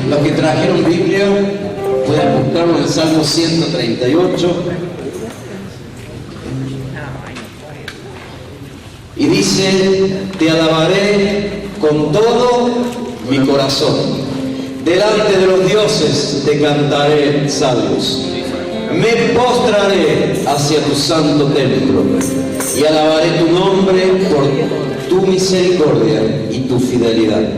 Los que trajeron Biblia pueden buscarlo en el Salmo 138. Y dice: te alabaré con todo mi corazón. Delante de los dioses te cantaré salmos. Me postraré hacia tu santo templo y alabaré tu nombre por tu misericordia y tu fidelidad.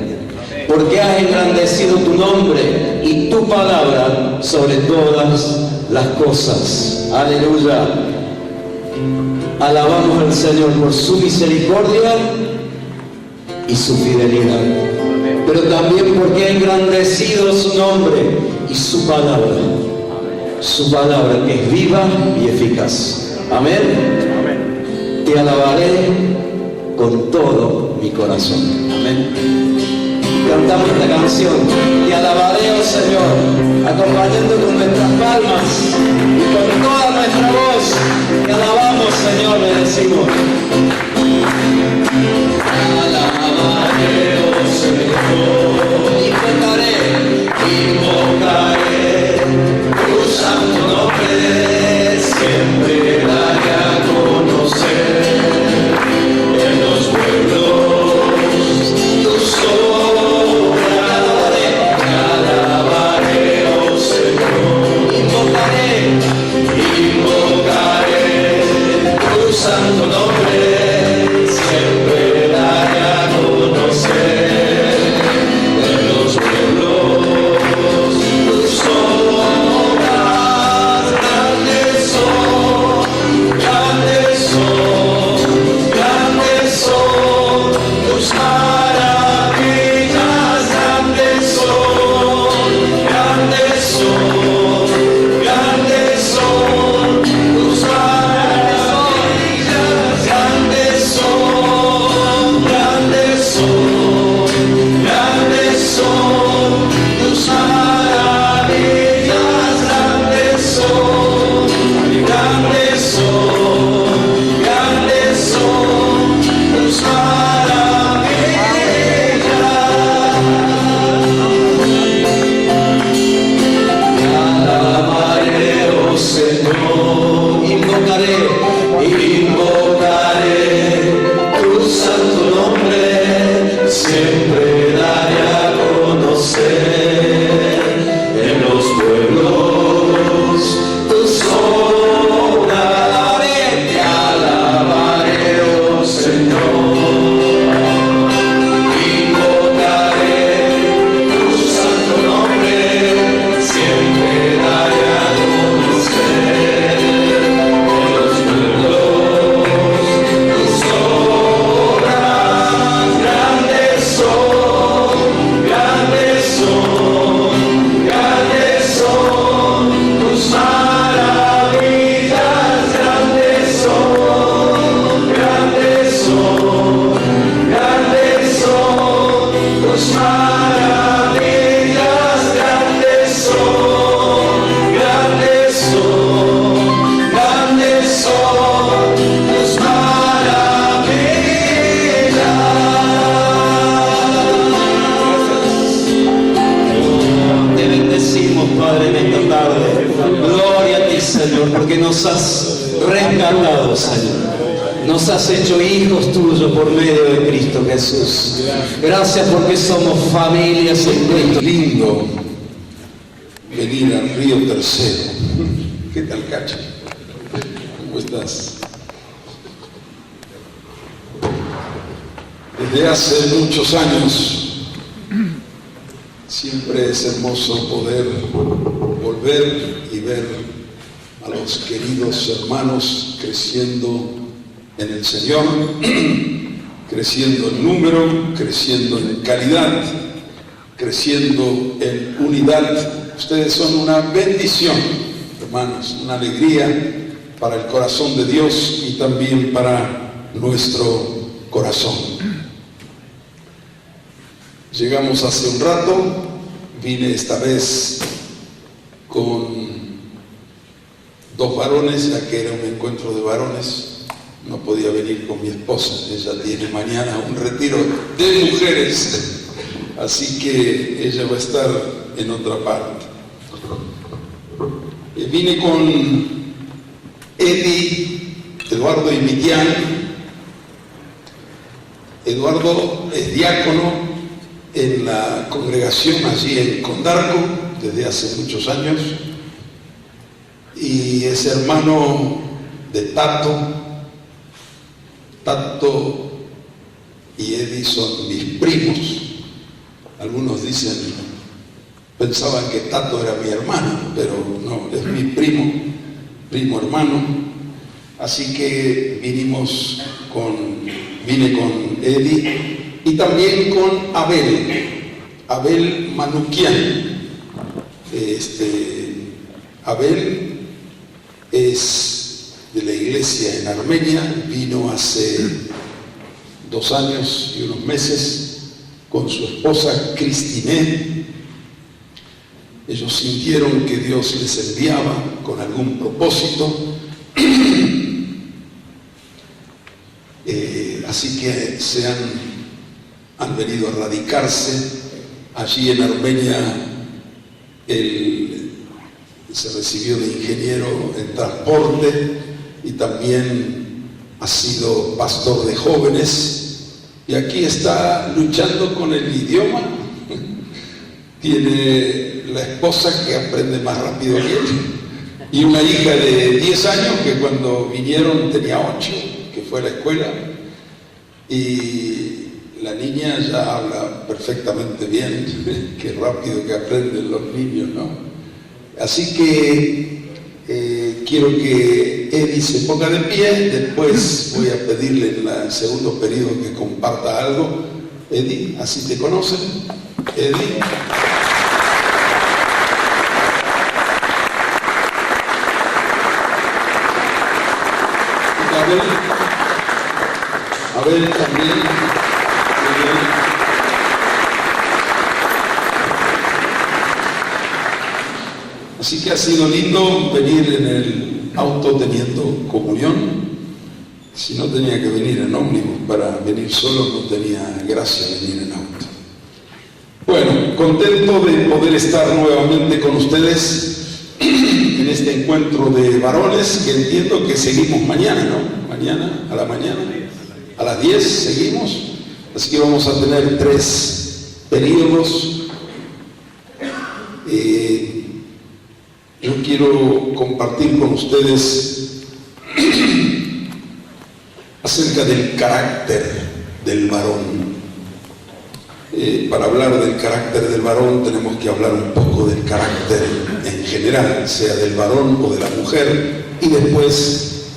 Porque has engrandecido tu nombre y tu palabra sobre todas las cosas. Aleluya. Alabamos al Señor por su misericordia y su fidelidad, pero también porque ha engrandecido su nombre y su palabra que es viva y eficaz. Amén. Te alabaré con todo mi corazón. Amén. Cantamos esta canción: te alabaré, oh Señor, acompañando con nuestras palmas y con toda nuestra voz. Te alabamos, Señor, le decimos. Alabaré, oh Señor, invocaré tu santo nombre, siempre daré a conocer en los pueblos tus obras. Te alabaré, oh Señor, invocaré tu santo nombre, siempre daré a conocer en los pueblos tus obras. Grandes son, grandes son, grandes son tus maravillas. Grandes son, grandes son, grandes son tus maravillas. Grandes son, grandes son, grandes son tus maravillas. Grandes son, grandes son, grandes son tus maravillas. Te alabaré, oh Señor, invocaré tu santo nombre, siempre daré a conocer en los pueblos tus obras. Te alabaré, oh Señor, invocaré tu santo nombre, siempre daré a conocer en los pueblos tus obras. Grandes son, grandes son, grandes son tus maravillas. Grandes son, grandes son, grandes son tus maravillas. Grandes son, grandes son, grandes son tus maravillas. Te bendecimos, Padre, en esta tarde. Gloria a ti, Señor, porque nos has rescatado, Señor. Nos has hecho hijos tuyos por medio de Cristo Jesús. Gracias porque somos familias en Cristo. Lindo venir al Río Tercero. ¿Qué tal, Cacha? ¿Cómo estás? Desde hace muchos años siempre es hermoso poder volver y ver a los queridos hermanos creciendo en el Señor, creciendo en número, creciendo en calidad, creciendo en unidad. Ustedes son una bendición, hermanos, una alegría para el corazón de Dios y también para nuestro corazón. Llegamos hace un rato, vine esta vez con dos varones, ya que era un encuentro de varones. No podía venir con mi esposa, ella tiene mañana un retiro de mujeres así que ella va a estar en otra parte. Vine con Eddie, Eduardo y Mitián. Eduardo es diácono en la congregación allí en Condarco desde hace muchos años y es hermano de Tato. Tato y Eddie son mis primos. Algunos dicen, pensaban que Tato era mi hermano, pero no, es mi primo hermano. Así que vine con Eddie y también con Abel Manuquian. Abel es de la iglesia en Armenia, vino hace 2 años y unos meses con su esposa Cristiné. Ellos sintieron que Dios les enviaba con algún propósito. Así que han venido a radicarse allí en Armenia. Él se recibió de ingeniero en transporte y también ha sido pastor de jóvenes y aquí está luchando con el idioma. Tiene la esposa que aprende más rápido que él y una hija de 10 años que cuando vinieron tenía 8, que fue a la escuela, y la niña ya habla perfectamente bien. Qué rápido que aprenden los niños, ¿no? Así que quiero que Eddie se ponga de pie. Después voy a pedirle en el segundo periodo que comparta algo. Eddie, así te conocen. Eddie. Abel también. Así que ha sido lindo venir en el auto teniendo comunión. Si no tenía que venir en ómnibus, para venir solo no tenía gracia venir en auto. Bueno, contento de poder estar nuevamente con ustedes en este encuentro de varones, que entiendo que seguimos mañana, ¿no? Mañana, a la mañana, a las 10 seguimos. Así que vamos a tener 3 periodos. Yo quiero compartir con ustedes acerca del carácter del varón. Para hablar del carácter del varón tenemos que hablar un poco del carácter en general, sea del varón o de la mujer, y después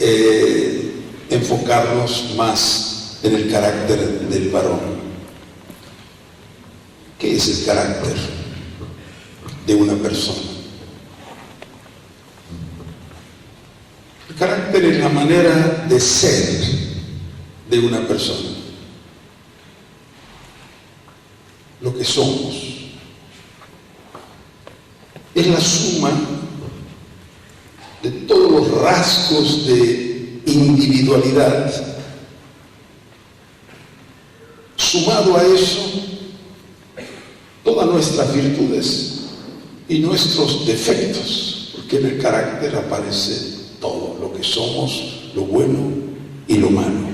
enfocarnos más en el carácter del varón. ¿Qué es el carácter de una persona? El carácter es la manera de ser de una persona, lo que somos. Es la suma de todos los rasgos de individualidad. Sumado a eso, todas nuestras virtudes y nuestros defectos, porque en el carácter aparece todo lo que somos, lo bueno y lo malo.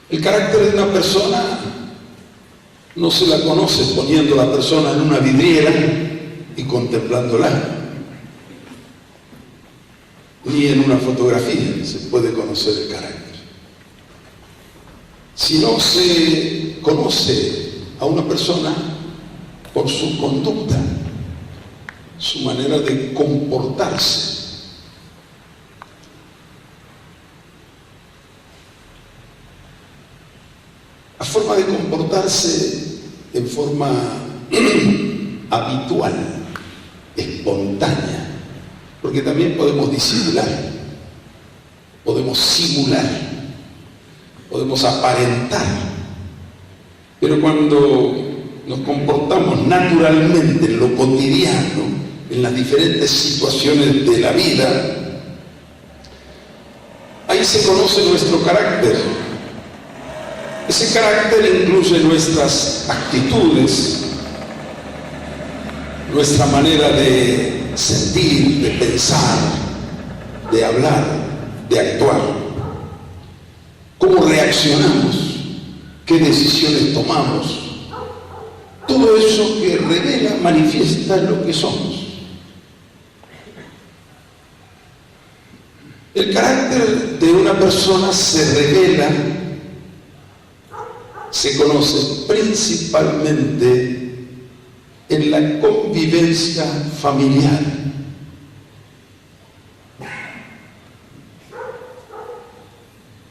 El carácter de una persona no se la conoce poniendo a la persona en una vidriera y contemplándola, ni en una fotografía se puede conocer el carácter. Si no se conoce a una persona por su conducta, su manera de comportarse. La forma de comportarse en forma habitual, espontánea, porque también podemos disimular, podemos simular, podemos aparentar, pero cuando nos comportamos naturalmente en lo cotidiano, en las diferentes situaciones de la vida, ahí se conoce nuestro carácter. Ese carácter incluye nuestras actitudes, nuestra manera de sentir, de pensar, de hablar, de actuar. ¿Cómo reaccionamos? ¿Qué decisiones tomamos? Todo eso que revela, manifiesta lo que somos. El carácter de una persona se revela, se conoce principalmente en la convivencia familiar.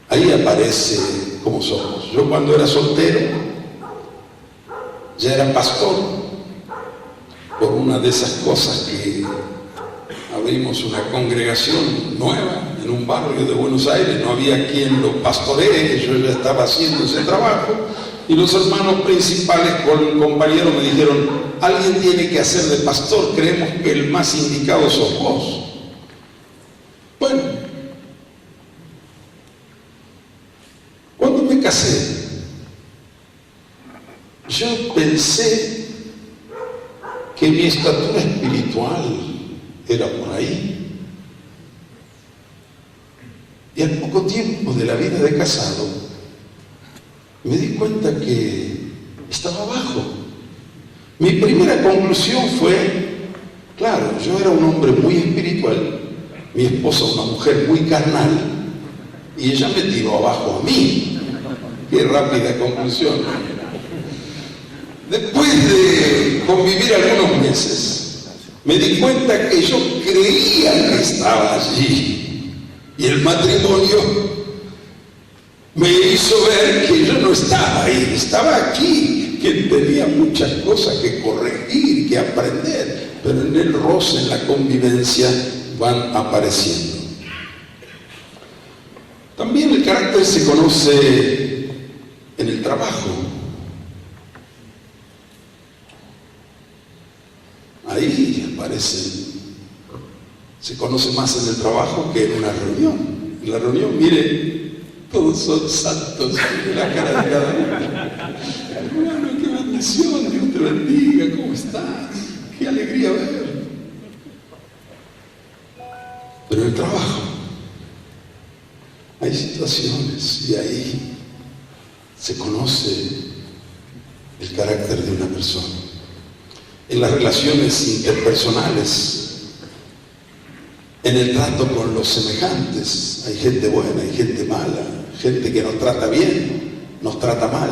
Ahí aparece cómo somos. Yo cuando era soltero, ya era pastor, por una de esas cosas que abrimos una congregación nueva en un barrio de Buenos Aires, no había quien lo pastoree, yo ya estaba haciendo ese trabajo, y los hermanos principales con compañeros me dijeron, alguien tiene que hacer de pastor, creemos que el más indicado sos vos. Bueno, cuando me casé, yo pensé que mi estatura espiritual era por ahí. Y al poco tiempo de la vida de casado, me di cuenta que estaba abajo. Mi primera conclusión fue, claro, yo era un hombre muy espiritual, mi esposa una mujer muy carnal, y ella me tiró abajo a mí. Qué rápida conclusión. Después de convivir algunos meses, me di cuenta que yo creía que estaba allí. Y el matrimonio me hizo ver que yo no estaba ahí, estaba aquí, que tenía muchas cosas que corregir, que aprender, pero en el roce, en la convivencia, van apareciendo. También el carácter se conoce en el trabajo. Ahí aparecen. Se conoce más en el trabajo que en una reunión. En la reunión, mire, todos son santos, mire la cara de cada uno. Hermano, qué bendición, Dios te bendiga, ¿cómo estás? Qué alegría ver. Pero en el trabajo hay situaciones y ahí se conoce el carácter de una persona. En las relaciones interpersonales, en el trato con los semejantes, hay gente buena, hay gente mala, gente que nos trata bien, nos trata mal.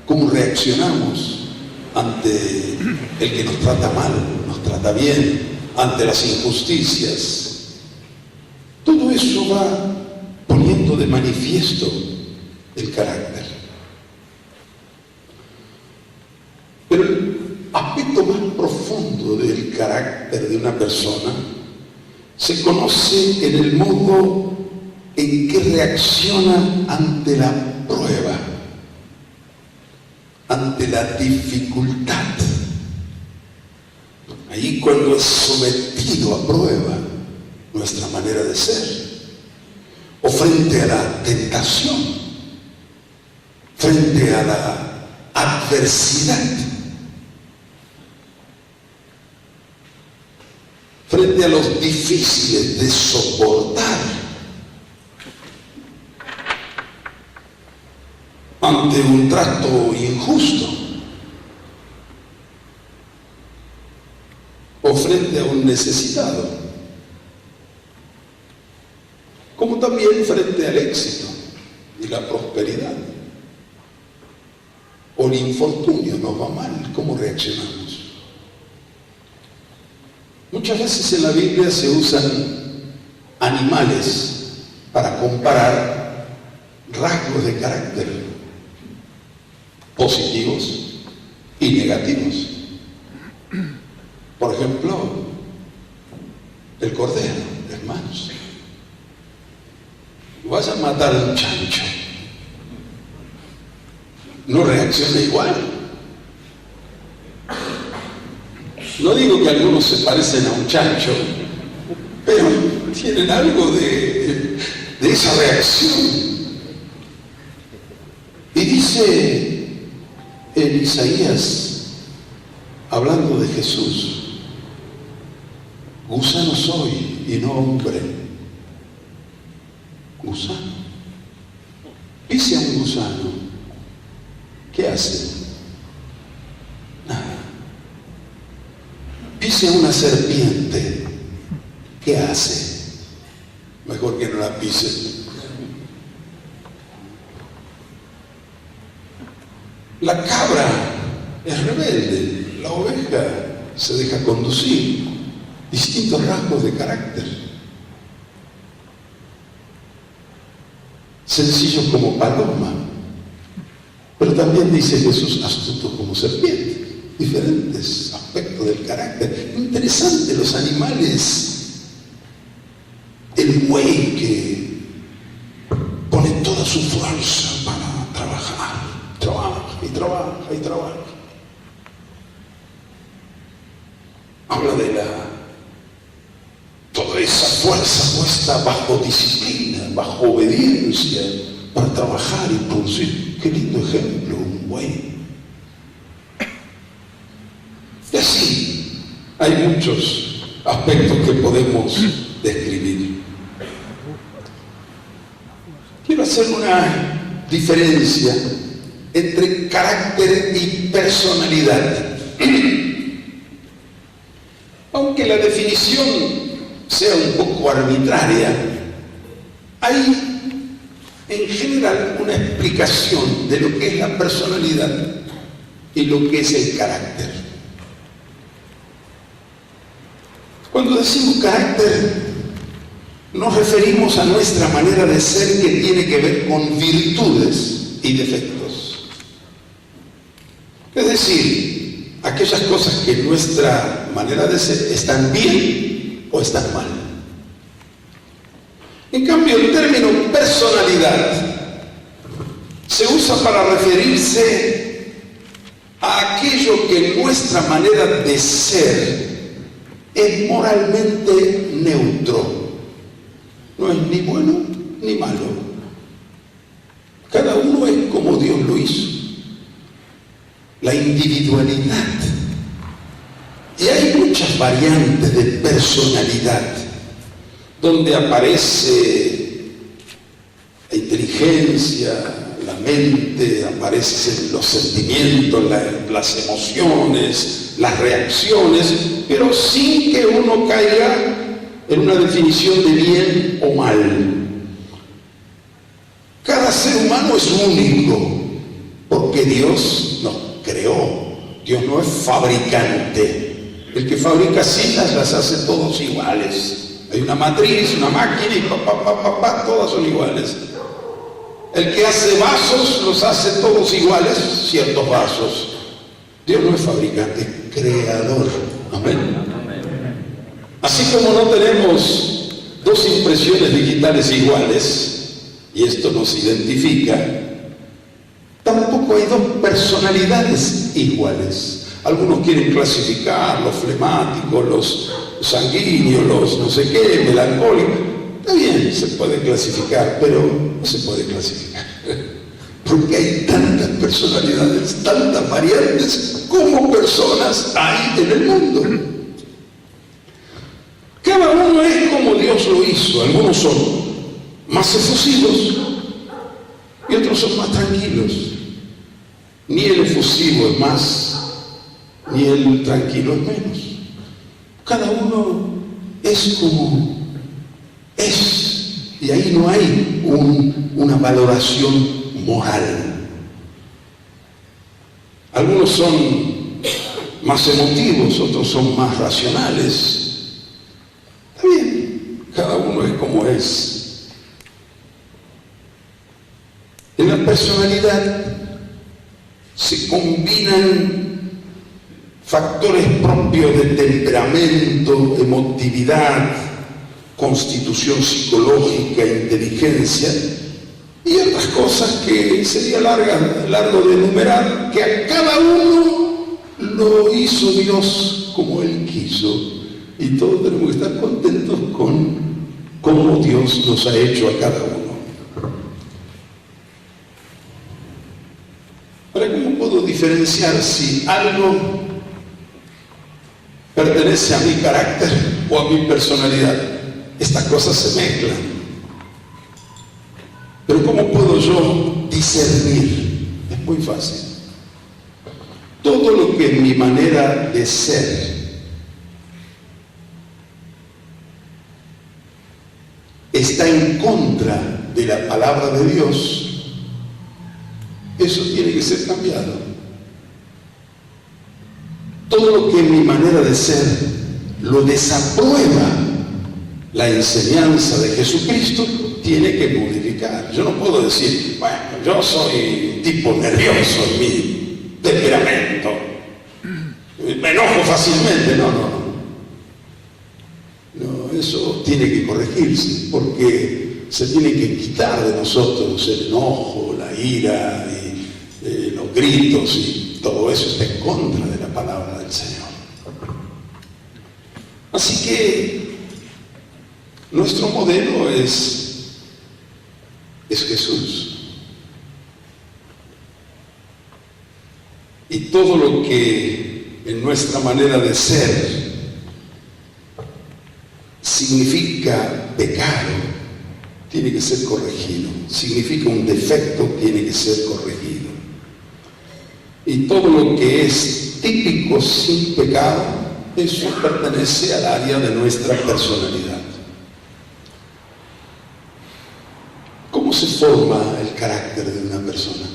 ¿Cómo reaccionamos ante el que nos trata mal, nos trata bien, ante las injusticias? Todo eso va poniendo de manifiesto el carácter. Pero el aspecto más profundo del carácter de una persona se conoce en el modo en que reacciona ante la prueba, ante la dificultad. Ahí cuando es sometido a prueba nuestra manera de ser, o frente a la tentación, frente a la adversidad, frente a los difíciles de soportar, ante un trato injusto, o frente a un necesitado, como también frente al éxito y la prosperidad, o el infortunio nos va mal, ¿cómo reaccionamos? Muchas veces en la Biblia se usan animales para comparar rasgos de carácter positivos y negativos. Por ejemplo, el cordero, hermanos. Vas a matar a un chancho, no reacciona igual. No digo que algunos se parecen a un chancho, pero tienen algo de esa reacción. Y en Isaías, hablando de Jesús: gusano soy y no hombre. Gusano. Pise a un gusano, ¿qué hace? Nada. Pise a una serpiente, ¿qué hace? Mejor que no la pise. La cabra es rebelde, la oveja se deja conducir. Distintos rasgos de carácter. Sencillos como paloma, pero también dice Jesús, astuto como serpiente. Diferentes aspectos del carácter. Interesante, los animales. El buey que pone toda su fuerza para trabajar, trabaja y trabaja y trabaja. Habla de toda esa fuerza puesta bajo disciplina, bajo obediencia, para trabajar y producir. Qué lindo ejemplo, un buey. Y así hay muchos aspectos que podemos describir. Quiero hacer una diferencia entre carácter y personalidad. Aunque la definición sea un poco arbitraria, hay en general una explicación de lo que es la personalidad y lo que es el carácter. Cuando decimos carácter, nos referimos a nuestra manera de ser, que tiene que ver con virtudes y defectos. Es decir, aquellas cosas que en nuestra manera de ser están bien o están mal. En cambio, el término personalidad se usa para referirse a aquello que en nuestra manera de ser es moralmente neutro. No es ni bueno ni malo. Cada uno es como Dios lo hizo. La individualidad. Y hay muchas variantes de personalidad, donde aparece la inteligencia, la mente, aparecen los sentimientos, las emociones, las reacciones, pero sin que uno caiga en una definición de bien o mal. Cada ser humano es único, porque Dios nos creó. Dios no es fabricante. El que fabrica sillas las hace todos iguales. Hay una matriz, una máquina y todas son iguales. El que hace vasos los hace todos iguales, ciertos vasos. Dios no es fabricante, es creador. Amén. Así como no tenemos dos impresiones digitales iguales, y esto nos identifica, tampoco hay dos personalidades iguales. Algunos quieren clasificar los flemáticos, los sanguíneos, los no sé qué, melancólicos. Está bien, se puede clasificar, pero no se puede clasificar. Porque hay tantas personalidades, tantas variantes como personas hay en el mundo. Cada uno es como Dios lo hizo. Algunos son más efusivos y otros son más tranquilos. Ni el efusivo es más, ni el tranquilo es menos. Cada uno es como es, y ahí no hay una valoración moral. Algunos son más emotivos, otros son más racionales. Está bien, cada uno es como es. En la personalidad se combinan factores propios de temperamento, emotividad, constitución psicológica, inteligencia y otras cosas que sería largo de enumerar, que a cada uno lo hizo Dios como Él quiso, y todos tenemos que estar contentos con cómo Dios nos ha hecho a cada uno. Ahora, ¿cómo puedo diferenciar si algo pertenece a mi carácter o a mi personalidad. Estas cosas se mezclan. Pero ¿cómo puedo yo discernir? Es muy fácil. Todo lo que en mi manera de ser está en contra de la palabra de Dios, eso tiene que ser cambiado. Todo lo que en mi manera de ser lo desaprueba la enseñanza de Jesucristo, tiene que modificar. Yo no puedo decir, bueno, yo soy un tipo nervioso en mi temperamento, me enojo fácilmente. No, eso tiene que corregirse, porque se tiene que quitar de nosotros el enojo, la ira y los gritos, y todo eso está en contra de la palabra del Señor. Así que nuestro modelo es Jesús. Y todo lo que en nuestra manera de ser significa pecado, tiene que ser corregido. Significa un defecto, tiene que ser corregido. Y todo lo que es típico sin pecado, eso pertenece al área de nuestra personalidad. ¿Cómo se forma el carácter de una persona?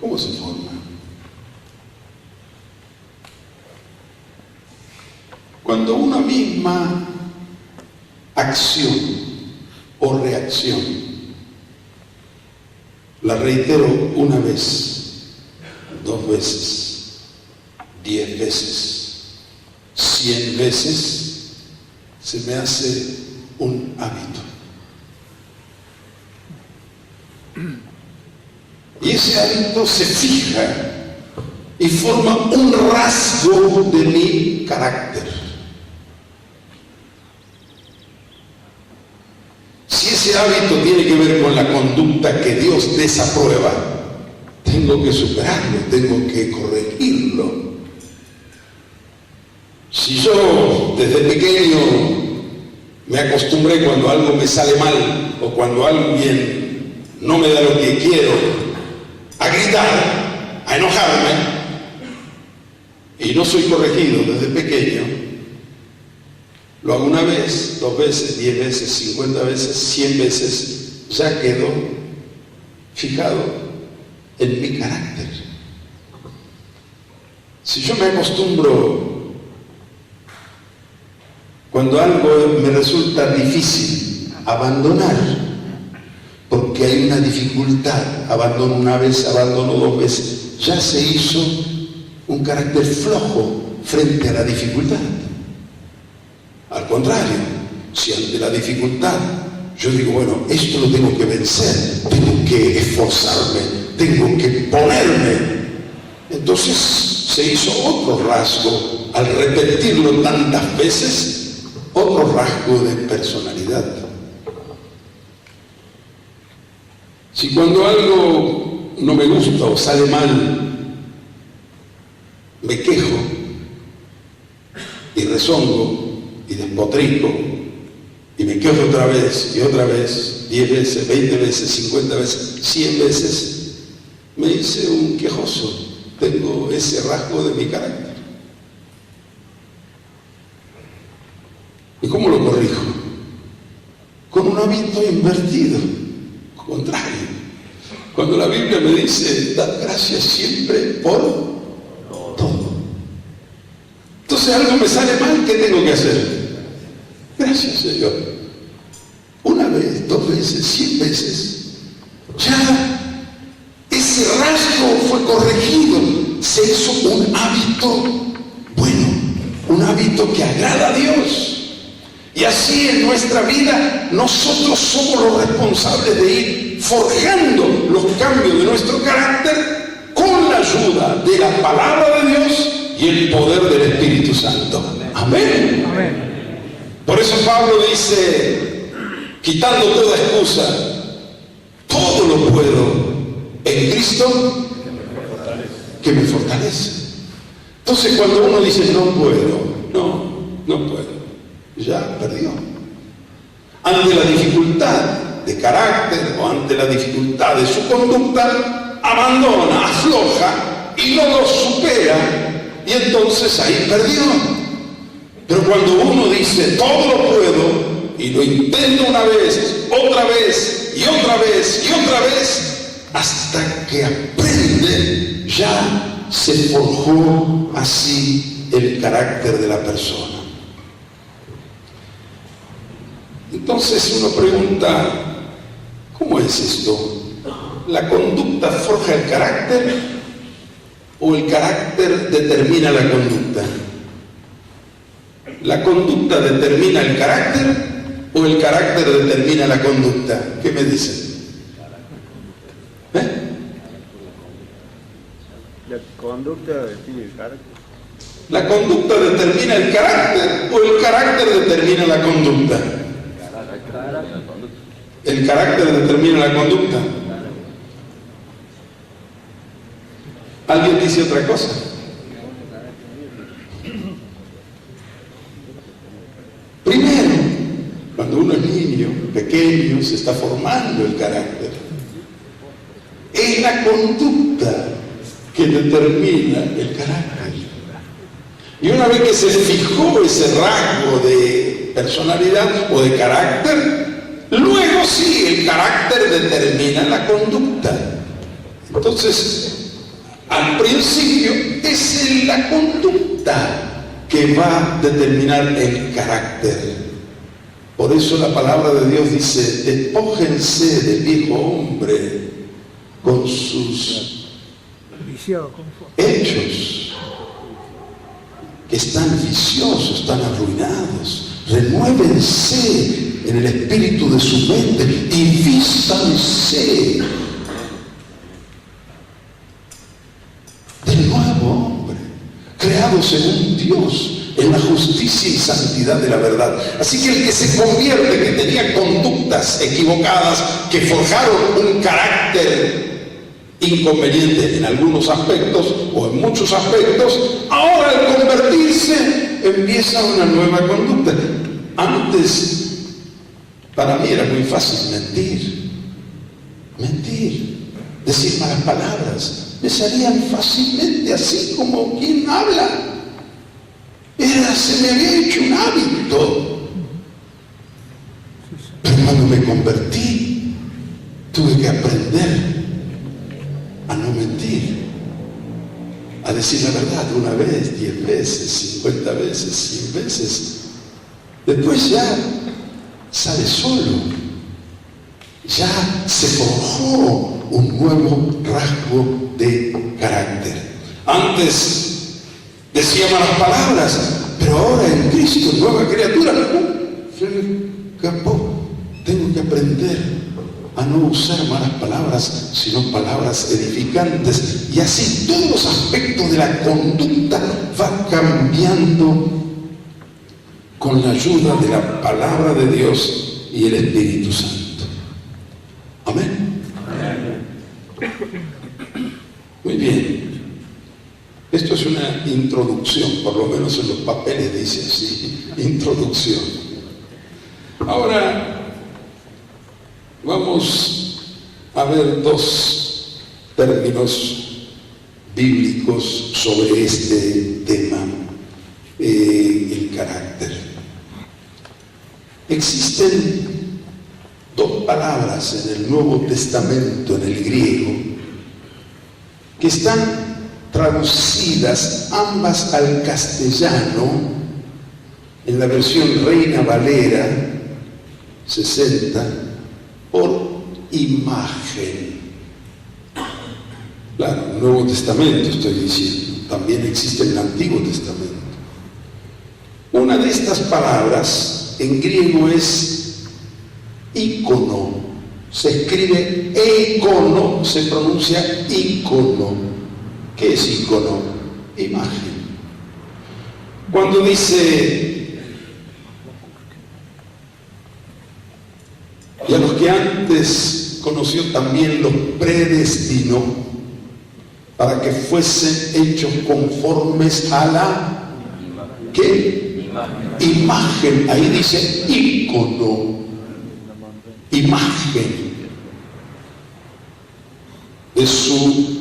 ¿Cómo se forma? Cuando una misma acción o reacción, la reitero una vez, 2 veces, 10 veces, 100 veces, se me hace un hábito. Y ese hábito se fija y forma un rasgo de mi carácter. Si ese hábito tiene que ver con la conducta que Dios desaprueba, tengo que superarlo, tengo que corregirlo. Si yo desde pequeño me acostumbré, cuando algo me sale mal o cuando alguien no me da lo que quiero, a gritar, a enojarme, y no soy corregido desde pequeño, lo hago 1 vez, 2 veces, 10 veces, 50 veces, 100 veces, ya quedó fijado en mi carácter. Si yo me acostumbro, cuando algo me resulta difícil, abandonar, porque hay una dificultad, abandono 1 vez, abandono 2 veces, ya se hizo un carácter flojo frente a la dificultad. Al contrario, si ante la dificultad yo digo, bueno, esto lo tengo que vencer, tengo que esforzarme, tengo que ponerme, entonces se hizo otro rasgo, al repetirlo tantas veces, otro rasgo de personalidad. Si cuando algo no me gusta o sale mal, me quejo y rezongo y despotrico y me quejo otra vez y otra vez, 10 veces, 20 veces, 50 veces, 100 veces, me hice un quejoso. Tengo ese rasgo de mi carácter. ¿Y cómo lo corrijo? Con un hábito invertido, contrario. Cuando la Biblia me dice, dad gracias siempre por todo. Entonces algo me sale mal, ¿qué tengo que hacer? Gracias, Señor. 1 vez, 2 veces, 100 veces. Ya ese rasgo fue corregido. Se hizo un hábito bueno, un hábito que agrada a Dios. Y así en nuestra vida nosotros somos los responsables de ir forjando los cambios de nuestro carácter con la ayuda de la palabra de Dios y el poder del Espíritu Santo. Amén. Amén. Por eso Pablo dice, quitando toda excusa, todo lo puedo en Cristo que me fortalece. Entonces cuando uno dice no puedo, no puedo, ya perdió. Ante la dificultad de carácter o ante la dificultad de su conducta, abandona, afloja y no lo supera, y entonces ahí perdió. Pero cuando uno dice todo lo puedo y lo intenta una vez, otra vez y otra vez y otra vez, hasta que aprende, ya se forjó así el carácter de la persona. Entonces uno pregunta, ¿cómo es esto? ¿La conducta forja el carácter o el carácter determina la conducta? ¿La conducta determina el carácter o el carácter determina la conducta? ¿Qué me dicen? La conducta define el carácter. ¿La conducta determina el carácter o el carácter determina la conducta? El carácter determina la conducta. ¿Alguien dice otra cosa? Primero, cuando uno es niño, pequeño, se está formando el carácter. Es la conducta que determina el carácter. Y una vez que se fijó ese rasgo de personalidad o de carácter, luego sí, el carácter determina la conducta. Entonces, al principio es la conducta que va a determinar el carácter. Por eso la palabra de Dios dice, despójense del viejo hombre con sus hechos, que están viciosos, están arruinados. Renuévense en el espíritu de su mente y vístanse del nuevo hombre, creado según Dios, en la justicia y santidad de la verdad. Así que el que se convierte, que tenía conductas equivocadas, que forjaron un carácter inconveniente en algunos aspectos o en muchos aspectos, ahora al convertirse empieza una nueva conducta. Antes, para mí era muy fácil mentir, decir malas palabras, me salían fácilmente así como quien habla. Se me había hecho un hábito. Pero cuando me convertí, tuve que aprender a no mentir, a decir la verdad una vez, 10 veces, 50 veces, 100 veces. Después ya sale solo, ya se forjó un nuevo rasgo de carácter. Antes decía malas palabras, pero ahora en Cristo, nueva criatura, tengo que aprender a no usar malas palabras, sino palabras edificantes. Y así todos los aspectos de la conducta van cambiando con la ayuda de la palabra de Dios y el Espíritu Santo. Amén. Muy bien. Esto es una introducción, por lo menos en los papeles dice así, introducción. Ahora vamos a ver dos términos bíblicos sobre este tema, el carácter. Existen dos palabras en el Nuevo Testamento, en el griego, que están traducidas ambas al castellano en la versión Reina Valera 60 por imagen. Claro, el Nuevo Testamento estoy diciendo, también existe en el Antiguo Testamento. Una de estas palabras en griego es ícono, se escribe ícono, se pronuncia ícono. ¿Qué es ícono? Imagen. Cuando dice, y a los que antes conoció también los predestinó, para que fuesen hechos conformes a la ¿qué? Imagen. Ahí dice ícono, imagen de su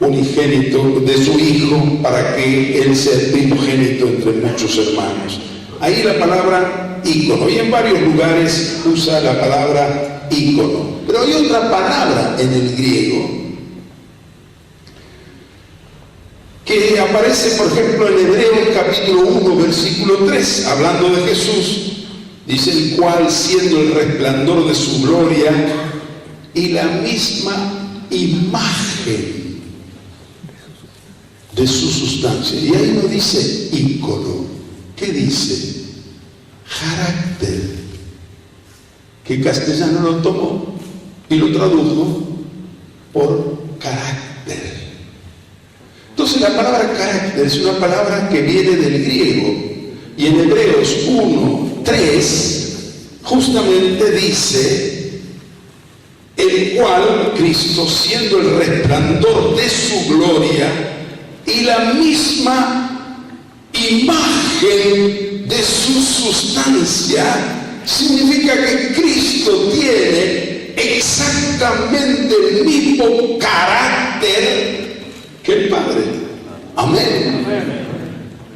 unigénito, de su hijo, para que él sea el primogénito entre muchos hermanos. Ahí la palabra ícono, y en varios lugares usa la palabra ícono, pero hay otra palabra en el griego que aparece, por ejemplo, en Hebreos capítulo 1, versículo 3, hablando de Jesús. Dice: el cual, siendo el resplandor de su gloria y la misma imagen de su sustancia. Y ahí no dice ícono. ¿Qué dice? Carácter. Que castellano lo tomó y lo tradujo por carácter. Entonces la palabra carácter es una palabra que viene del griego, y en Hebreos 1:3 justamente dice: el cual, Cristo, siendo el resplandor de su gloria y la misma imagen de su sustancia, significa que Cristo tiene exactamente el mismo carácter que el Padre. Amén.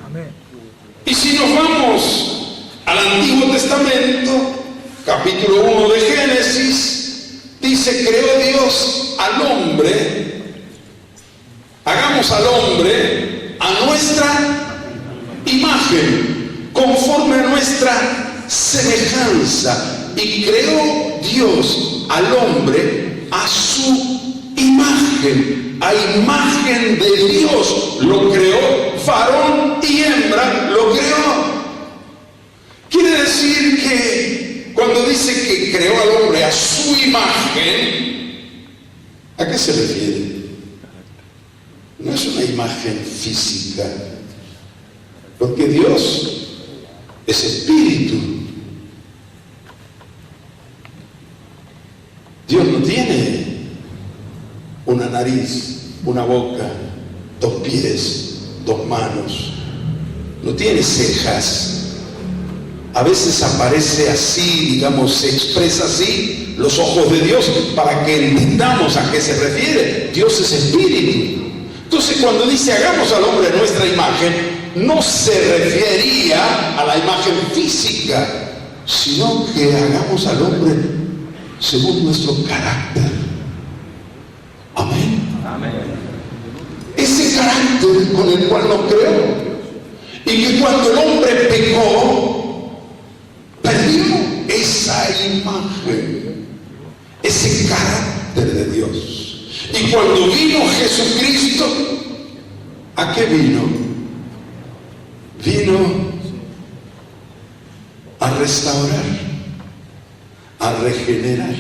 Amén. Y si nos vamos al Antiguo Testamento, capítulo 1 de Génesis, dice: creó Dios al hombre, hagamos al hombre a nuestra imagen, conforme a nuestra semejanza. Y creó Dios al hombre a su imagen. A imagen de Dios lo creó, varón y hembra lo creó. Quiere decir que cuando dice que creó al hombre a su imagen, ¿a qué se refiere? No es una imagen física, porque Dios es espíritu. Dios no tiene una nariz, una boca, 2 pies, 2 manos, no tiene cejas. A veces aparece así, digamos, se expresa así los ojos de Dios para que entendamos a qué se refiere. Dios es espíritu. Entonces, cuando dice hagamos al hombre a nuestra imagen, no se refería a la imagen física, sino que hagamos al hombre según nuestro carácter. Amén. Amén. Ese carácter con el cual nos creó, y que cuando el hombre pecó, perdió esa imagen, ese carácter de Dios. Y cuando vino Jesucristo, ¿a qué vino? Vino a restaurar, a regenerar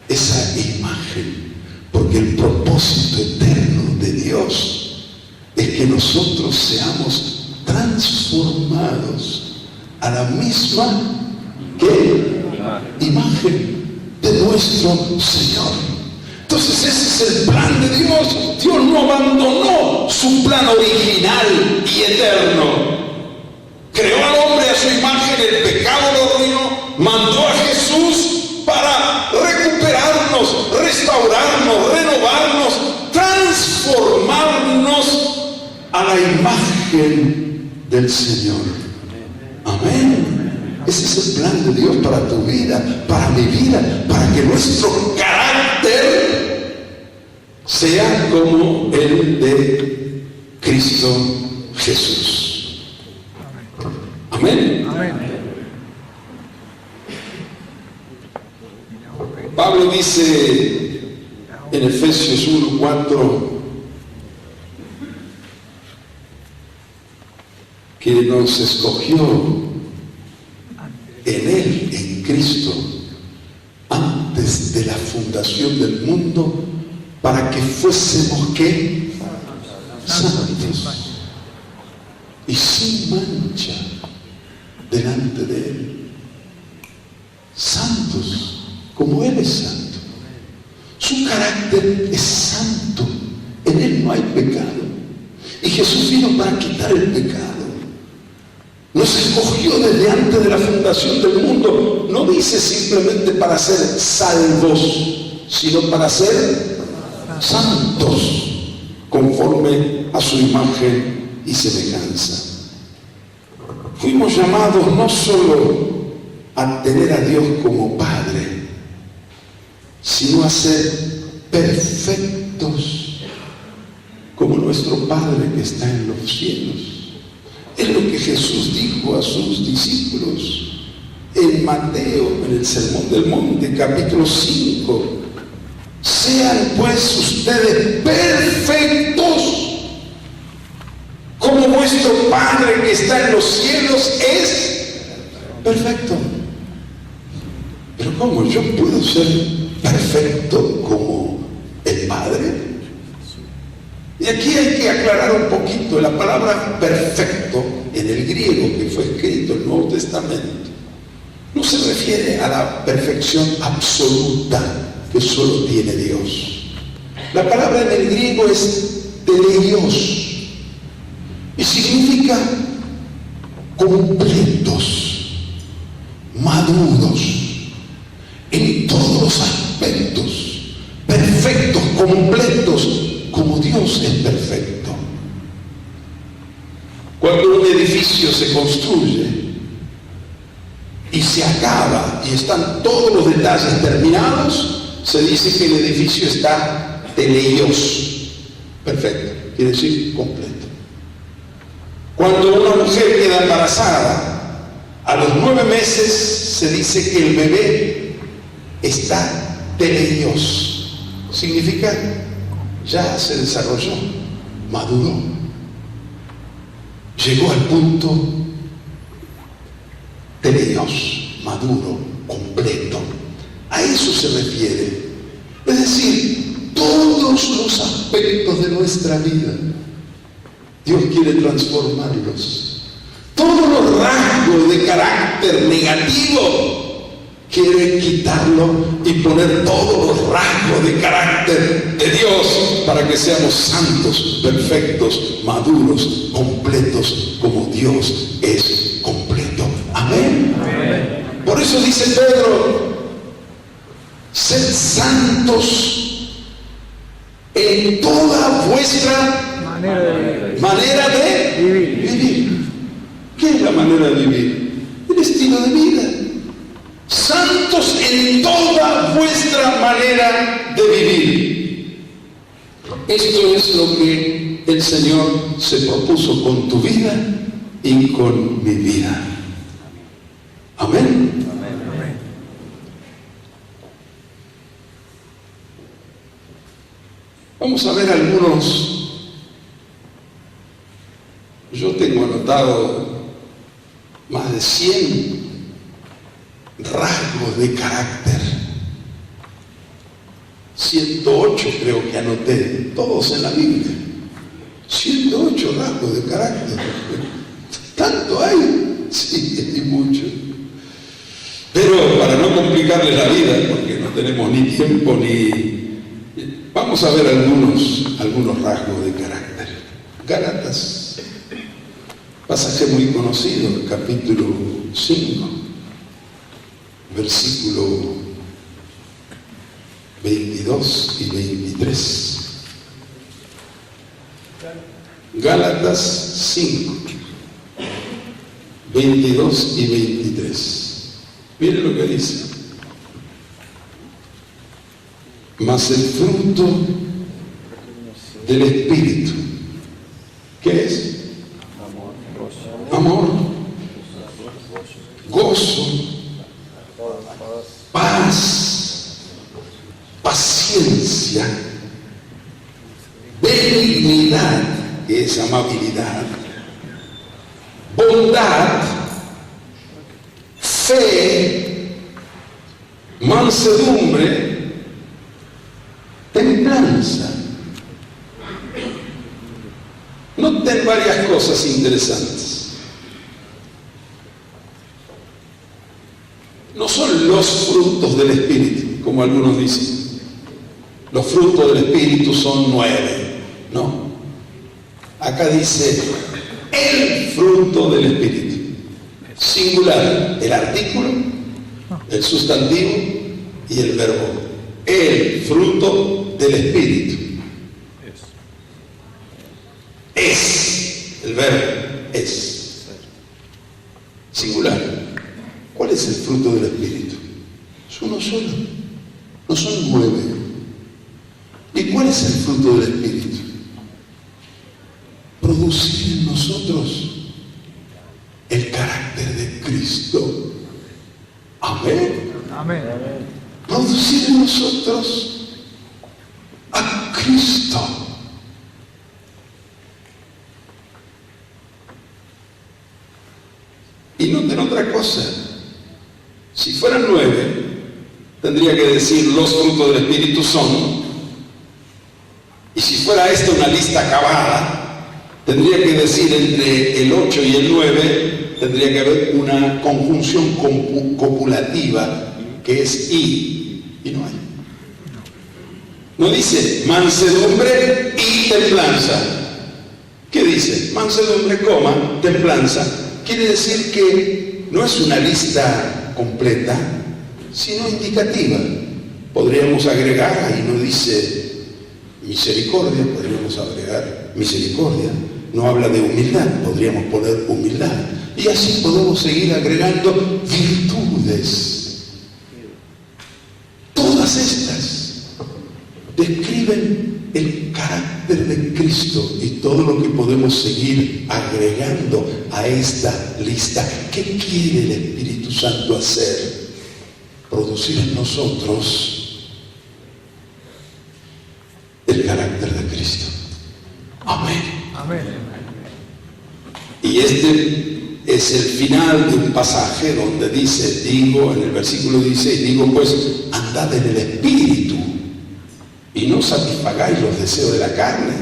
esa imagen. Porque el propósito eterno de Dios es que nosotros seamos transformados a la misma imagen de nuestro Señor. Entonces ese es el plan de Dios. Dios no abandonó su plan original y eterno. Creó al hombre a su imagen, el pecado lo arruinó, mandó a Jesús para recuperarnos, restaurarnos, renovarnos, transformarnos a la imagen del Señor. Amén. Ese es el plan de Dios para tu vida, para mi vida, para que nuestro carácter sea como el de Cristo Jesús. Amén. Amén. Pablo dice en Efesios 1:4 que nos escogió en Él, en Cristo, antes de la fundación del mundo, para que fuésemos ¿qué? Santos y sin mancha delante de Él. Santos como Él es santo. Su carácter es santo. En Él no hay pecado. Y Jesús vino para quitar el pecado. Nos escogió desde antes de la fundación del mundo. No dice simplemente para ser salvos, sino para ser santos, conforme a su imagen y semejanza. Fuimos llamados no solo a tener a Dios como Padre, sino a ser perfectos como nuestro Padre que está en los cielos. Es lo que Jesús dijo a sus discípulos en Mateo, en el Sermón del Monte, capítulo 5. Sean pues ustedes perfectos, como vuestro Padre que está en los cielos es perfecto. Pero ¿cómo yo puedo ser perfecto como el Padre? Y aquí hay que aclarar un poquito. La palabra perfecto en el griego que fue escrito en el Nuevo Testamento no se refiere a la perfección absoluta que solo tiene Dios. La palabra en el griego es teleios y significa completos, maduros en todos los aspectos, perfectos, completos, como Dios es perfecto. Cuando un edificio se construye y se acaba y están todos los detalles terminados, se dice que el edificio está teleios, perfecto, quiere decir completo. Cuando una mujer queda embarazada, a los 9 meses se dice que el bebé está teleios, significa ya se desarrolló, maduró, llegó al punto teleios, maduro, completo. A eso se refiere. Es decir, todos los aspectos de nuestra vida Dios quiere transformarlos. Todos los rasgos de carácter negativo quiere quitarlo y poner todos los rasgos de carácter de Dios para que seamos santos, perfectos, maduros, completos, como Dios es completo. Amén. Amén. Por eso dice Pedro, sed santos en toda vuestra manera de vivir. ¿Qué es la manera de vivir? El estilo de vida. Santos en toda vuestra manera de vivir. Esto es lo que el Señor se propuso con tu vida y con mi vida. Amén. Vamos a ver algunos. Yo tengo anotado más de 100 rasgos de carácter. 108 creo que anoté, todos en la Biblia. 108 rasgos de carácter. ¿Tanto hay? Sí, hay mucho. Pero para no complicarles la vida, porque no tenemos ni tiempo ni... Vamos a ver algunos rasgos de carácter. Gálatas, pasaje muy conocido, capítulo 5. Versículo 22 y 23. Gálatas 5, 22 y 23. Miren lo que dice. Mas el fruto del Espíritu, ¿qué es? Amor, gozo, paz, paciencia, benignidad, que es amabilidad, bondad, fe, mansedumbre, templanza. Noten varias cosas interesantes. No son los frutos del Espíritu, como algunos dicen. los frutos del Espíritu son 9, ¿no? Acá dice el fruto del Espíritu. Singular, el artículo, el sustantivo y el verbo. El fruto del Espíritu. Es, el verbo, es. Singular. ¿Cuál es el fruto del Espíritu? Es uno solo, no son 9. ¿Y cuál es el fruto del Espíritu? Producir en nosotros el carácter de Cristo. Amén. Amén. Producir en nosotros a Cristo. Y noten otra cosa. Si fueran 9, tendría que decir los frutos del Espíritu son. Y si fuera esta una lista acabada, tendría que decir entre el 8 y el 9, tendría que haber una conjunción copulativa que es y no hay. No dice mansedumbre y templanza. ¿Qué dice? Mansedumbre, coma, templanza. Quiere decir que no es una lista completa, sino indicativa. Podríamos agregar, ahí no dice misericordia, podríamos agregar misericordia. No habla de humildad, podríamos poner humildad. Y así podemos seguir agregando virtudes. Todas estas describen el carácter de Cristo y todo lo que podemos seguir agregando a esta lista. ¿Qué quiere el Espíritu Santo hacer? Producir en nosotros el carácter de Cristo. Amén. Amén. Y este es el final de un pasaje donde dice, digo, en el versículo 16, digo pues, andad en el Espíritu y no satisfagáis los deseos de la carne,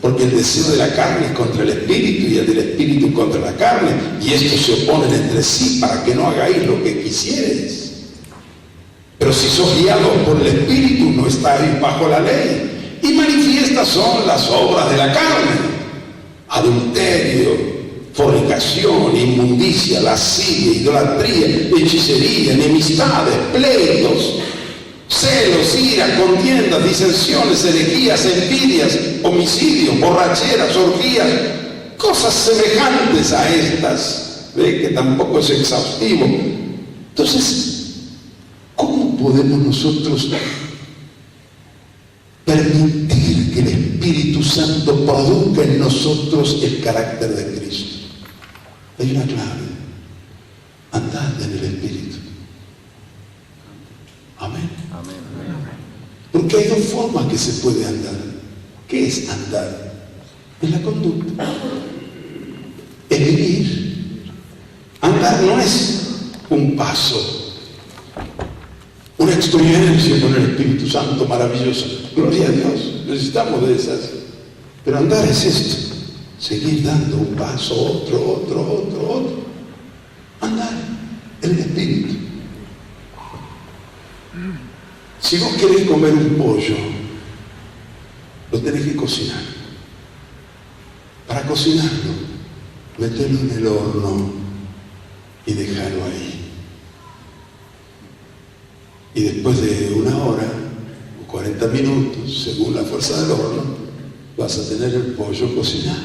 porque el deseo de la carne es contra el Espíritu y el del Espíritu contra la carne, y estos se oponen entre sí para que no hagáis lo que quisierais. Pero si sos guiados por el Espíritu, no estáis bajo la ley. Y manifiestas son las obras de la carne: adulterio, fornicación, inmundicia, lascivia, idolatría, hechicería, enemistades, pleitos, celos, ira, contiendas, disensiones, herejías, envidias, homicidios, borracheras, orgías, cosas semejantes a estas. Ve que tampoco es exhaustivo. Entonces, ¿cómo podemos nosotros permitir que el Espíritu Santo produzca en nosotros el carácter de Cristo? Hay una clave: andad en el Espíritu. Amén. Porque hay dos formas que se puede andar. ¿Qué es andar? Es la conducta, es vivir. Andar no es un paso, una experiencia con el Espíritu Santo maravillosa. Gloria a Dios, necesitamos de esas. Pero andar es esto: seguir dando un paso, otro. Andar en el Espíritu. Si vos querés comer un pollo, lo tenés que cocinar. Para cocinarlo, metelo en el horno y dejarlo ahí. Y después de 1 hora o 40 minutos, según la fuerza del horno, vas a tener el pollo cocinado.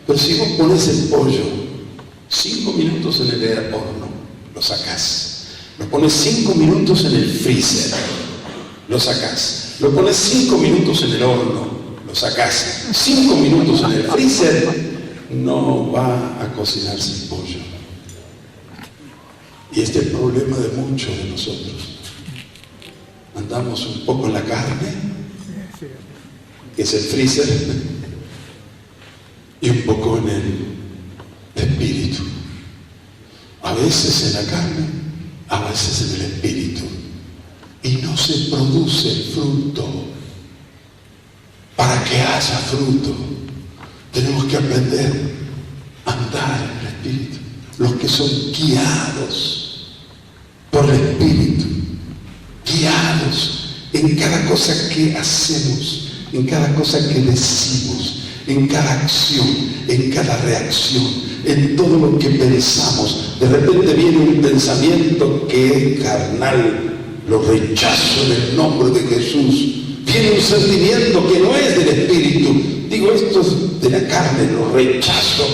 Pero si vos pones el pollo 5 minutos en el horno, lo sacás. Lo pones 5 minutos en el freezer, lo sacás. Lo pones 5 minutos en el horno, lo sacás. 5 minutos en el freezer, no va a cocinarse el pollo. Y este es el problema de muchos de nosotros. Andamos un poco en la carne, que es el freezer, y un poco en el espíritu. A veces en la carne, a veces en el espíritu, y no se produce el fruto. Para que haya fruto, tenemos que aprender a andar en el espíritu. Los que son guiados por el Espíritu, guiados en cada cosa que hacemos, en cada cosa que decimos, en cada acción, en cada reacción, en todo lo que pensamos. De repente viene un pensamiento que es carnal, lo rechazo en el nombre de Jesús. Viene un sentimiento que no es del Espíritu, digo, esto es de la carne, lo rechazo.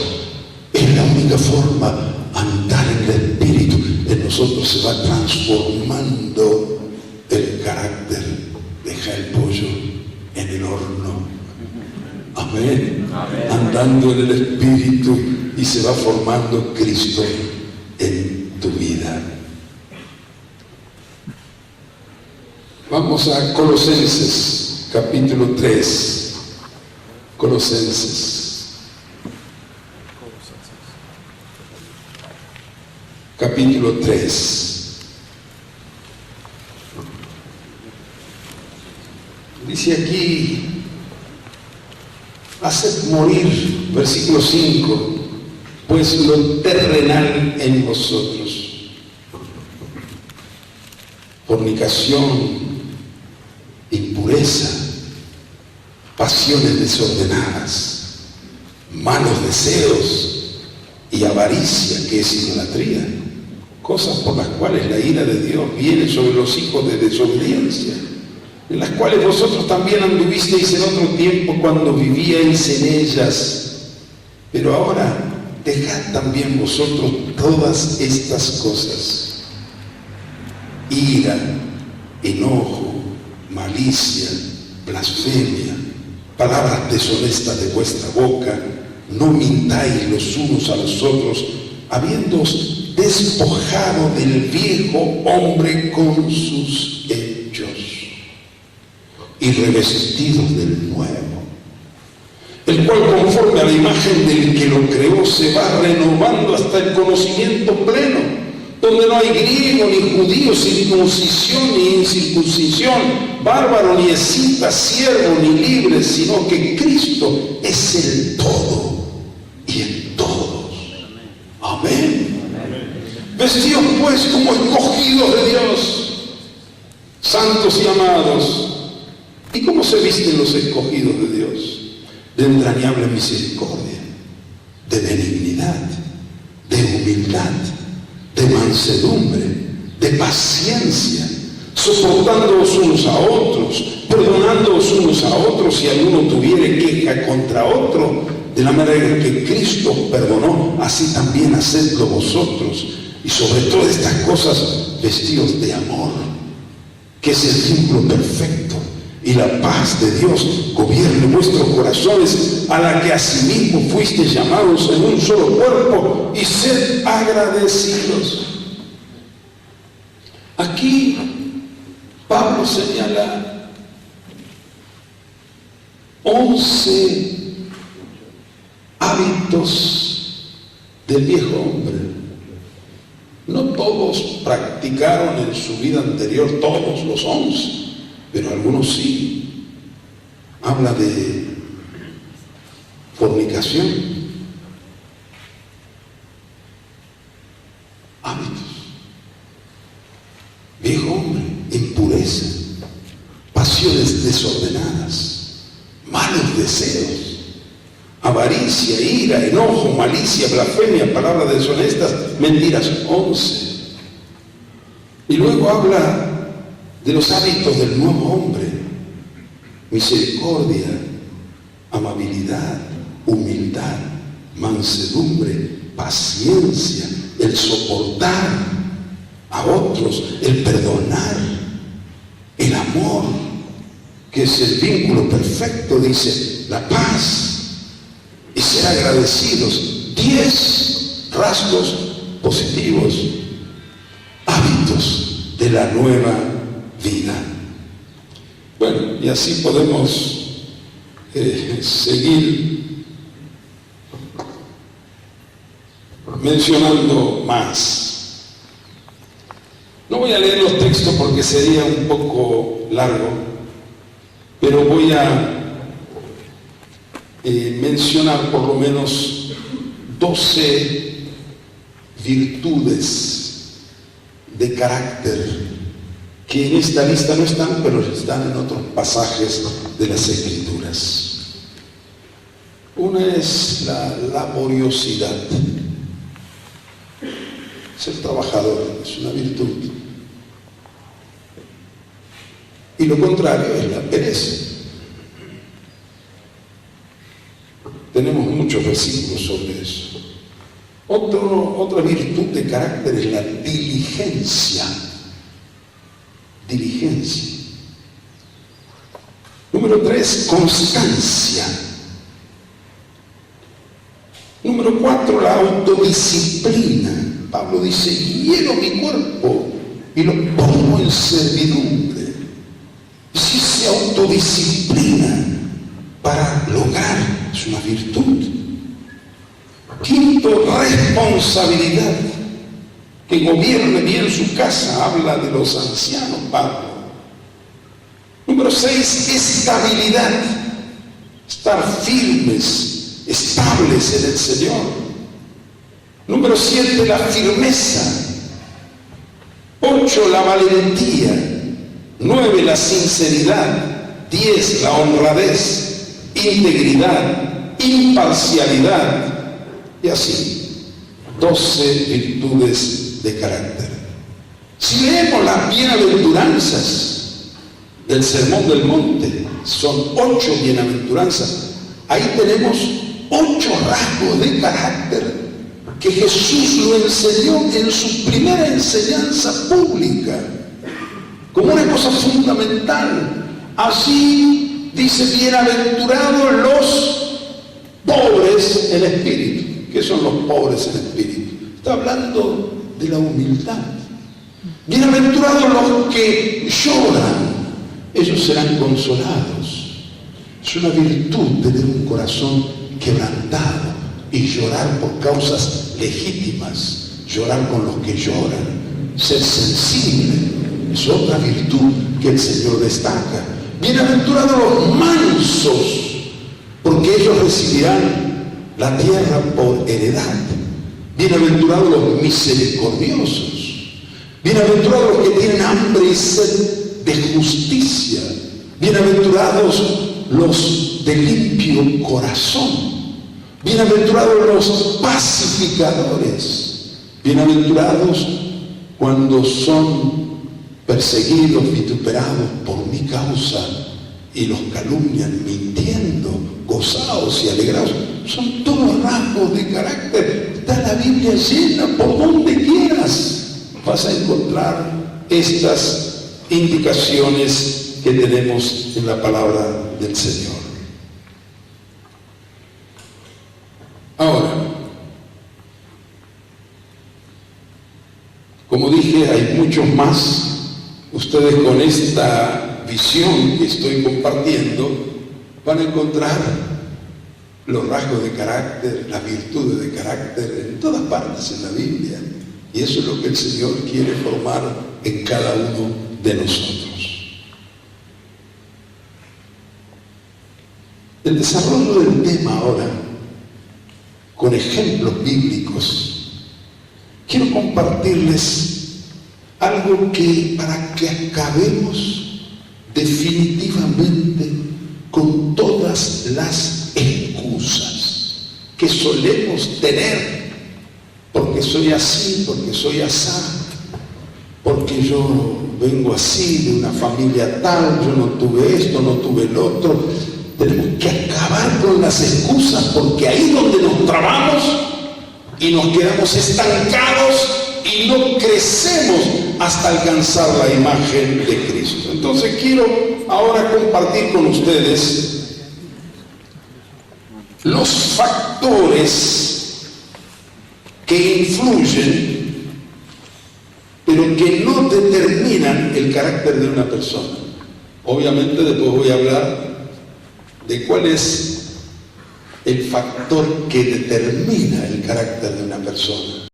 Es la única forma, andar en el Espíritu. En nosotros se va transformando el carácter. Deja el pollo en el horno. Amén. Amén. Andando en el Espíritu, y se va formando Cristo en tu vida. Vamos a Colosenses, capítulo 3. Colosenses. Capítulo 3. Dice aquí, haced morir, versículo 5, pues lo terrenal en vosotros: fornicación, impureza, pasiones desordenadas, malos deseos y avaricia, que es idolatría, cosas por las cuales la ira de Dios viene sobre los hijos de desobediencia, en las cuales vosotros también anduvisteis en otro tiempo cuando vivíais en ellas. Pero ahora dejad también vosotros todas estas cosas: ira, enojo, malicia, blasfemia, palabras deshonestas de vuestra boca. No mintáis los unos a los otros, habiéndoos despojado del viejo hombre con sus hechos, y revestidos del nuevo, el cual conforme a la imagen del que lo creó se va renovando hasta el conocimiento pleno, donde no hay griego ni judío, circuncisión ni incircuncisión, bárbaro ni escita, siervo ni libre, sino que Cristo es el todo y en todos. Amén. Vestidos pues como escogidos de Dios, santos y amados. ¿Y cómo se visten los escogidos de Dios? De entrañable misericordia, de benignidad, de humildad, de mansedumbre, de paciencia, soportándoos unos a otros, perdonándoos unos a otros si alguno tuviere queja contra otro, de la manera que Cristo perdonó, así también hacedlo vosotros. Y sobre todas estas cosas, vestidos de amor, que es el vínculo perfecto, y la paz de Dios gobierne vuestros corazones, a la que asimismo fuisteis llamados en un solo cuerpo, y sed agradecidos. Aquí Pablo señala 11 hábitos del viejo hombre. No todos practicaron en su vida anterior todos los 11, pero algunos sí. Habla de fornicación, hábitos, viejo hombre, impureza, pasiones desordenadas, malos deseos, avaricia, ira, enojo, malicia, blasfemia, palabras deshonestas, mentiras. 11. Y luego habla de los hábitos del nuevo hombre: misericordia, amabilidad, humildad, mansedumbre, paciencia, el soportar a otros, el perdonar, el amor, que es el vínculo perfecto, dice, la paz, y ser agradecidos. 10 rasgos positivos, hábitos de la nueva vida. Bueno, y así podemos seguir mencionando más. No voy a leer los textos porque sería un poco largo, pero voy a mencionar por lo menos 12 virtudes de carácter que en esta lista no están, pero están en otros pasajes de las Escrituras. Una es la laboriosidad. Ser trabajador es una virtud. Y lo contrario es la pereza. Tenemos muchos versículos sobre eso. Otra virtud de carácter es la diligencia. Diligencia. Número 3, constancia. Número 4, la autodisciplina. Pablo dice, hiero mi cuerpo y lo pongo en servidumbre. Y si se autodisciplina para lograr, es una virtud. Quinto, responsabilidad. Que gobierne bien su casa, habla de los ancianos, Pablo. Número 6, estabilidad. Estar firmes, estables en el Señor. Número 7, la firmeza. 8, la valentía. 9, la sinceridad. 10, la honradez, integridad, imparcialidad. Y así, 12 virtudes de carácter. Si leemos las bienaventuranzas del Sermón del Monte, son 8 bienaventuranzas. Ahí tenemos 8 rasgos de carácter que Jesús lo enseñó en su primera enseñanza pública, como una cosa fundamental. Así dice, bienaventurados los pobres en espíritu. ¿Qué son los pobres en espíritu? Está hablando de la humildad. Bienaventurados los que lloran, ellos serán consolados. Es una virtud tener un corazón quebrantado y llorar por causas legítimas, llorar con los que lloran, ser sensible, es otra virtud que el Señor destaca. Bienaventurados los mansos, porque ellos recibirán la tierra por heredad. Bienaventurados los misericordiosos, bienaventurados los que tienen hambre y sed de justicia, bienaventurados los de limpio corazón, bienaventurados los pacificadores, bienaventurados cuando son perseguidos, vituperados por mi causa y los calumnian mintiendo, gozados y alegrados. Son todos rasgos de carácter. Está la Biblia llena, por donde quieras vas a encontrar estas indicaciones que tenemos en la palabra del Señor. Ahora, como dije, hay muchos más. Ustedes con esta visión que estoy compartiendo van a encontrar los rasgos de carácter, las virtudes de carácter en todas partes en la Biblia. Y eso es lo que el Señor quiere formar en cada uno de nosotros. El desarrollo del tema ahora, con ejemplos bíblicos, quiero compartirles algo que para que acabemos definitivamente con todas las excusas que solemos tener, porque soy así, porque soy asá, porque yo vengo así de una familia tal, yo no tuve esto, no tuve el otro. Tenemos que acabar con las excusas, porque ahí es donde nos trabamos y nos quedamos estancados y no crecemos hasta alcanzar la imagen de Cristo. Entonces quiero ahora compartir con ustedes los factores que influyen, pero que no determinan el carácter de una persona. Obviamente después voy a hablar de cuál es el factor que determina el carácter de una persona.